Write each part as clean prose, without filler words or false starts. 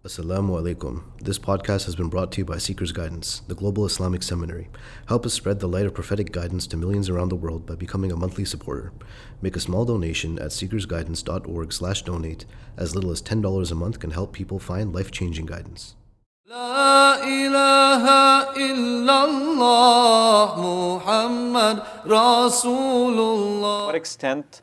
Assalamu alaikum. This podcast has been brought to you by SeekersGuidance, the global Islamic seminary. Help us spread the light of prophetic guidance to millions around the world by becoming a monthly supporter. Make a small donation at seekersguidance.org/donate. As little as $10 a month can help people find life-changing guidance. La ilaha illallah Muhammad Rasulullah. What extent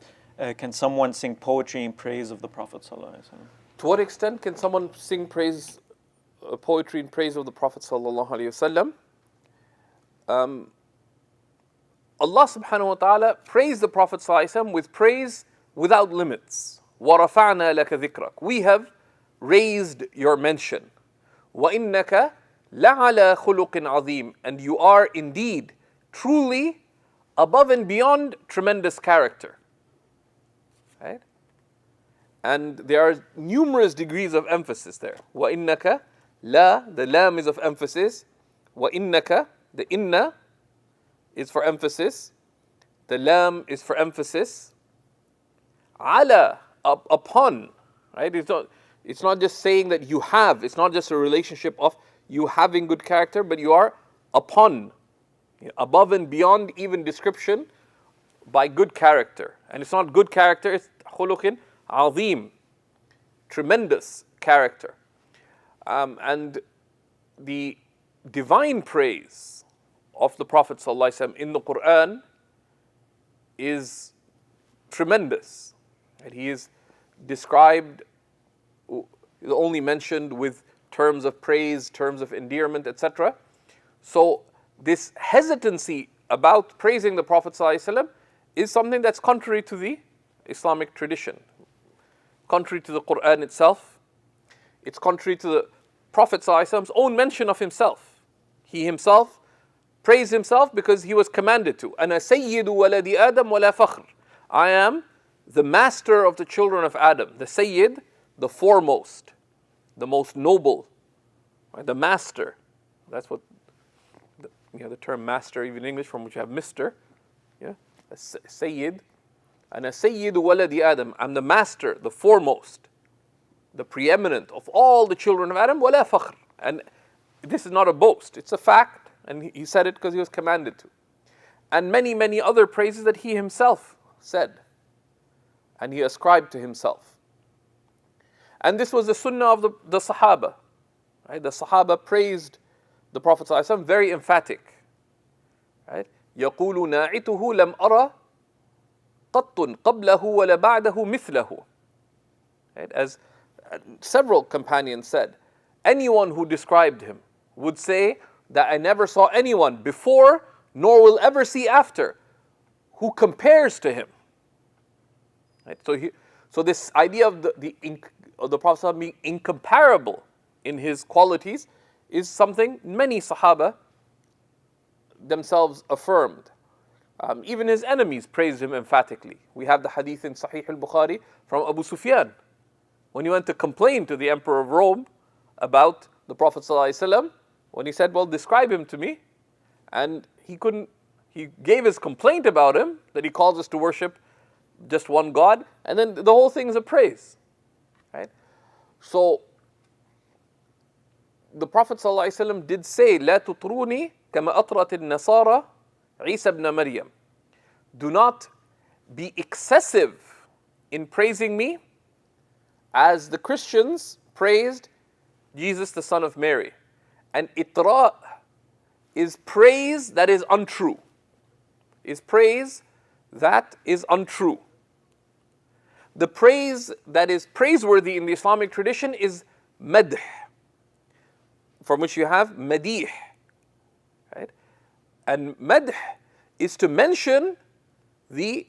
can someone sing poetry in praise of the Prophet ﷺ? To what extent can someone sing poetry in praise of the Prophet ﷺ? Allah subhanahu wa ta'ala praised the Prophet ﷺ with praise without limits. وَرَفَعْنَا لَكَ ذِكْرَكَ. We have raised your mention. وَإِنَّكَ لَعَلَى خُلُقٍ عَظِيمٍ. And you are indeed, truly, above and beyond tremendous character. Right? And there are numerous degrees of emphasis there. وَإِنَّكَ La, the lam is of emphasis. وَإِنَّكَ, the inna is for emphasis. The lam is for emphasis. Ala, upon, right? It's not just saying that you have. It's not just a relationship of you having good character, but you are upon, above and beyond even description by good character. And it's not good character, it's khuluqin azim, tremendous character. And the divine praise of the Prophet ﷺ in the Quran is tremendous. And he is described, only mentioned with terms of praise, terms of endearment, etc. So this hesitancy about praising the Prophet ﷺ is something that's contrary to the Islamic tradition, contrary to the Quran itself. It's contrary to the Prophet ﷺ's own mention of himself. He himself praised himself because he was commanded to. أَنَا سَيِّدُ وَلَدِ آدَمْ وَلَا فَخْرٍ. I am the master of the children of Adam. The Sayyid, the foremost, the most noble, right? The master. That's what the term master, even in English, from which you have Mr. Yeah, Sayyid. And a Sayyidu waladi Adam. I'm the master, the foremost, the preeminent of all the children of Adam. Wala fakhr. And this is not a boast, it's a fact. And he said it because he was commanded to. And many, many other praises that he himself said. And he ascribed to himself. And this was the sunnah of the Sahaba. Right? The Sahaba praised the Prophet ﷺ, very emphatic. Right? يَقُولُ نَاعِتُهُ لَمْ أَرَى قَطٌ قَبْلَهُ وَلَا بَعْدَهُ مِثْلَهُ. Right? As several companions said, anyone who described him would say that I never saw anyone before nor will ever see after who compares to him. Right? So this idea of the Prophet ﷺ being incomparable in his qualities is something many Sahaba themselves affirmed. Even his enemies praised him emphatically. We have the hadith in Sahih al-Bukhari from Abu Sufyan, when he went to complain to the Emperor of Rome about the Prophet ﷺ, when he said, well, describe him to me. And he gave his complaint about him, that he calls us to worship just one God, and then the whole thing is a praise. Right? So, the Prophet ﷺ did say, لا تطروني كما أطرت النصارى عيسى ابن مريم. Do not be excessive in praising me as the Christians praised Jesus the son of Mary. And itra is praise that is untrue. Is praise that is untrue. The praise that is praiseworthy in the Islamic tradition is madh, from which you have madih. Right? And madh is to mention the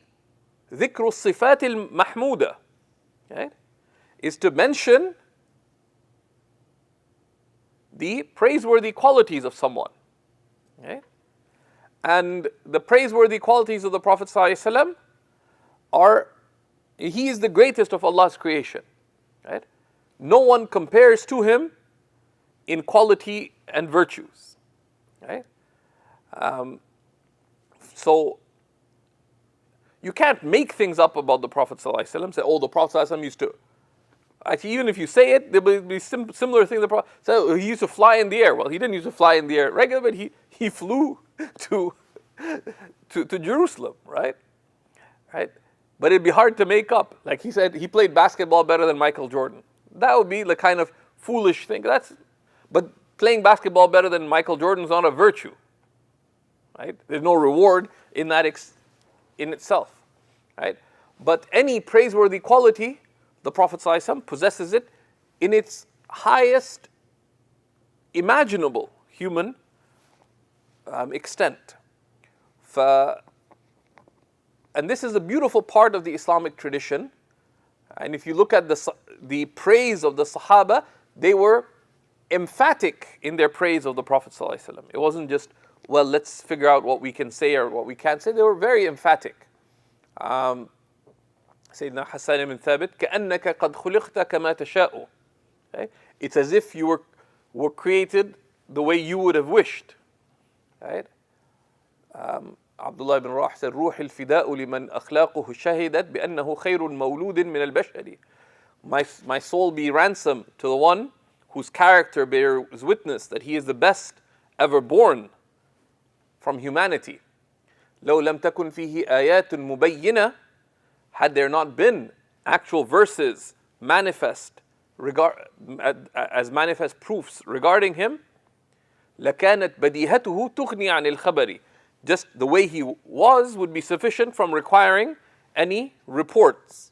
dhikru sifat al-mahmuda. Right? Is to mention the praiseworthy qualities of someone. Okay? And the praiseworthy qualities of the Prophet ﷺ are, he is the greatest of Allah's creation. Right? No one compares to him in quality and virtues. Right? So you can't make things up about the Prophet ﷺ. Say, oh, the Prophet ﷺ used to Actually, even if you say it, there will be similar things. The Prophet said he used to fly in the air. Well, he didn't used to fly in the air regular, but he flew to Jerusalem, right? Right? But it'd be hard to make up. Like he said, he played basketball better than Michael Jordan. That would be the kind of foolish thing. But playing basketball better than Michael Jordan is not a virtue, right? There's no reward in that in itself, right? But any praiseworthy quality, the Prophet ﷺ possesses it in its highest imaginable human extent. And this is a beautiful part of the Islamic tradition. And if you look at the praise of the Sahaba, they were emphatic in their praise of the Prophet ﷺ. It wasn't just, well, let's figure out what we can say or what we can't say. They were very emphatic. Sayyidina Hassan ibn Thabit, كَأَنَّكَ قَدْ خُلِقْتَ كَمَا تَشَاءُ. It's as if you were created the way you would have wished. Right? Abdullah ibn Rawah said, روح الفداء لمن أخلاقه شهدت بأنه خير مولود من البشر. My soul be ransom to the one whose character bears witness that he is the best ever born from humanity. لو لم تكن فيه آيات مبينة, had there not been actual verses manifest as manifest proofs regarding him, لكانت بديهته تغني عن الخبر. Just the way he was would be sufficient from requiring any reports.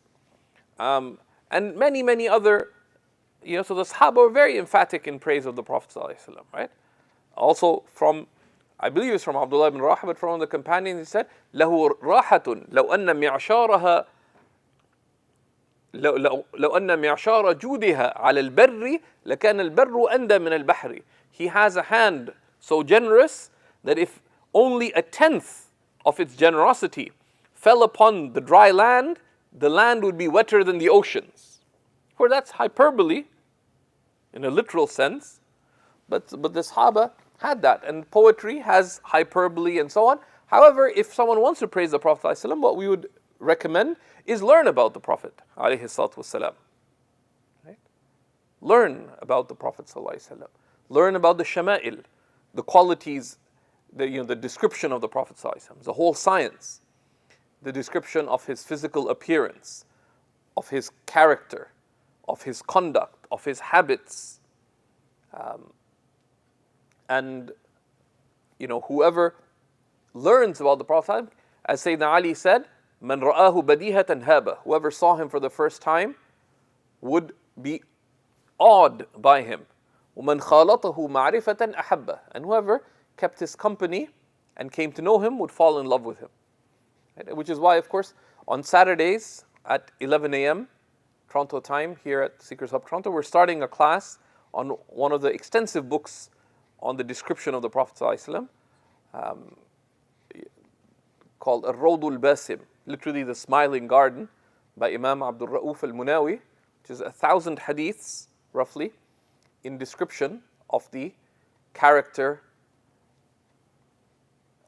And many other, so the Sahaba were very emphatic in praise of the Prophet ﷺ, right? Also from, I believe it's from Abdullah ibn Rawah, but from the companions, he said, له راحة لو أن معشارها لو أن معشار جودها على البر لكان البر أندى من البحر. He has a hand so generous that if only a tenth of its generosity fell upon the dry land, the land would be wetter than the oceans. Well, that's hyperbole in a literal sense, but the Sahaba had that, and poetry has hyperbole and so on. However, if someone wants to praise the Prophet ﷺ, what we would recommend is learn about the Prophet ﷺ. Right? Learn about the Prophet ﷺ. Learn about the shama'il, the qualities, the description of the Prophet ﷺ, the whole science, the description of his physical appearance, of his character, of his conduct, of his habits. And whoever learns about the Prophet, as Sayyidina Ali said, "Man ra'ahu badihatan haba." Whoever saw him for the first time would be awed by him. وَمَنْ خَالَطَهُ مَعْرِفَةً أَحَبَّهُ. And whoever kept his company and came to know him would fall in love with him. Right? Which is why, of course, on Saturdays at 11 a.m. Toronto time, here at Seekers Hub Toronto, we're starting a class on one of the extensive books on the description of the Prophet ﷺ, called Ar-Rawdul Basim, literally the Smiling Garden, by Imam Abdul Ra'uf al-Munawi, which is 1,000 hadiths, roughly, in description of the character,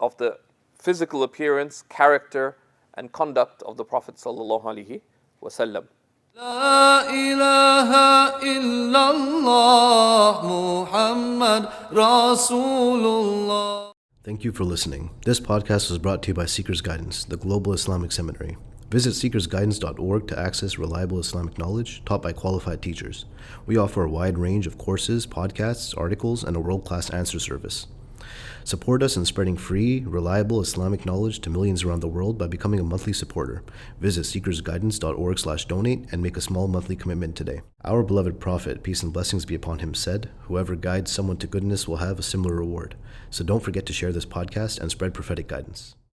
of the physical appearance, character, and conduct of the Prophet sallallahu alaihi wasallam. لا إله إلا الله محمد رسول الله. Thank you for listening. This podcast was brought to you by Seekers Guidance, the Global Islamic Seminary. Visit SeekersGuidance.org to access reliable Islamic knowledge taught by qualified teachers. We offer a wide range of courses, podcasts, articles, and a world-class answer service. Support us in spreading free, reliable Islamic knowledge to millions around the world by becoming a monthly supporter. Visit SeekersGuidance.org/donate and make a small monthly commitment today. Our beloved Prophet, peace and blessings be upon him, said, "Whoever guides someone to goodness will have a similar reward." So don't forget to share this podcast and spread prophetic guidance.